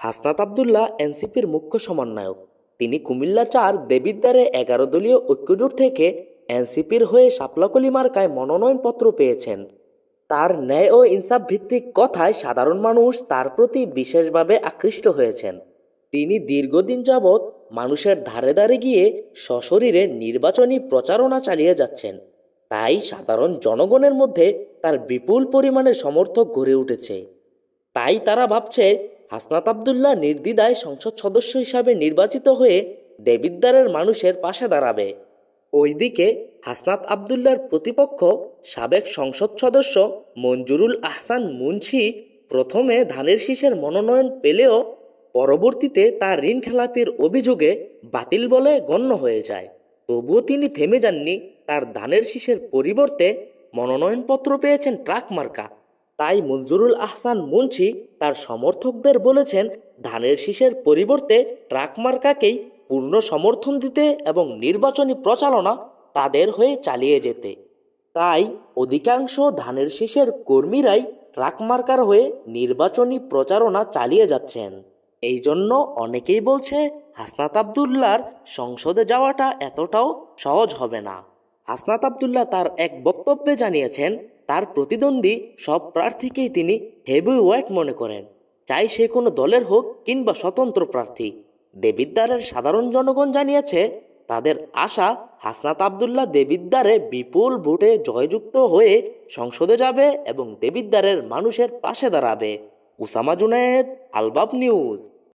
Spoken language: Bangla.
হাসনাত আবদুল্লাহ এনসিপির মুখ্য সমন্বয়ক। তিনি কুমিল্লা-৪ দেবিদ্বারে ১১ দলীয় ঐক্যজোট থেকে এনসিপির হয়ে শাপলাকলি মার্কায় মনোনয়নপত্র পেয়েছেন। তার ন্যায় ও ইনসাফ ভিত্তিক কথায় সাধারণ মানুষ তার প্রতি বিশেষভাবে আকৃষ্ট হয়েছেন। তিনি দীর্ঘদিন যাবৎ মানুষের ধারে ধারে গিয়ে সশরীরে নির্বাচনী প্রচারণা চালিয়ে যাচ্ছেন। তাই সাধারণ জনগণের মধ্যে তার বিপুল পরিমাণে সমর্থক গড়ে উঠেছে। তাই তারা ভাবছে হাসনাত আবদুল্লাহ নির্দ্বিধায় সংসদ সদস্য হিসাবে নির্বাচিত হয়ে দেবিদ্বারের মানুষের পাশে দাঁড়াবে। ওইদিকে হাসনাত আবদুল্লাহর প্রতিপক্ষ সাবেক সংসদ সদস্য মঞ্জুরুল আহসান মুন্সি প্রথমে ধানের শীষের মনোনয়ন পেলেও পরবর্তীতে তার ঋণ খেলাপির অভিযোগে বাতিল বলে গণ্য হয়ে যায়। তবুও তিনি থেমে যাননি। তার ধানের শীষের পরিবর্তে মনোনয়নপত্র পেয়েছেন ট্রাক মার্কা। তাই মঞ্জুরুল আহসান মুন্সি তার সমর্থকদের বলেছেন ধানের শীষের পরিবর্তে ট্রাক মার্কাকেই পূর্ণ সমর্থন দিতে এবং নির্বাচনী প্রচারণা তাদের হয়ে চালিয়ে যেতে। তাই অধিকাংশ ধানের শীষের কর্মীরাই ট্রাক মার্কার হয়ে নির্বাচনী প্রচারণা চালিয়ে যাচ্ছেন। এই জন্য অনেকেই বলছে হাসনাত আবদুল্লাহর সংসদে যাওয়াটা এতটাও সহজ হবে না। হাসনাত আবদুল্লাহ তার এক বক্তব্যে জানিয়েছেন তার প্রতিদ্বন্দ্বী সব প্রার্থীকেই তিনি হেভিওয়েট মনে করেন, চাই সে কোনো দলের হোক কিংবা স্বতন্ত্র প্রার্থী। দেবিদ্বারের সাধারণ জনগণ জানিয়েছে তাদের আশা হাসনাত আবদুল্লাহ দেবিদ্বারে বিপুল ভোটে জয়যুক্ত হয়ে সংসদে যাবে এবং দেবিদ্বারের মানুষের পাশে দাঁড়াবে। উসামা জুনায়েদ, আলবাব নিউজ।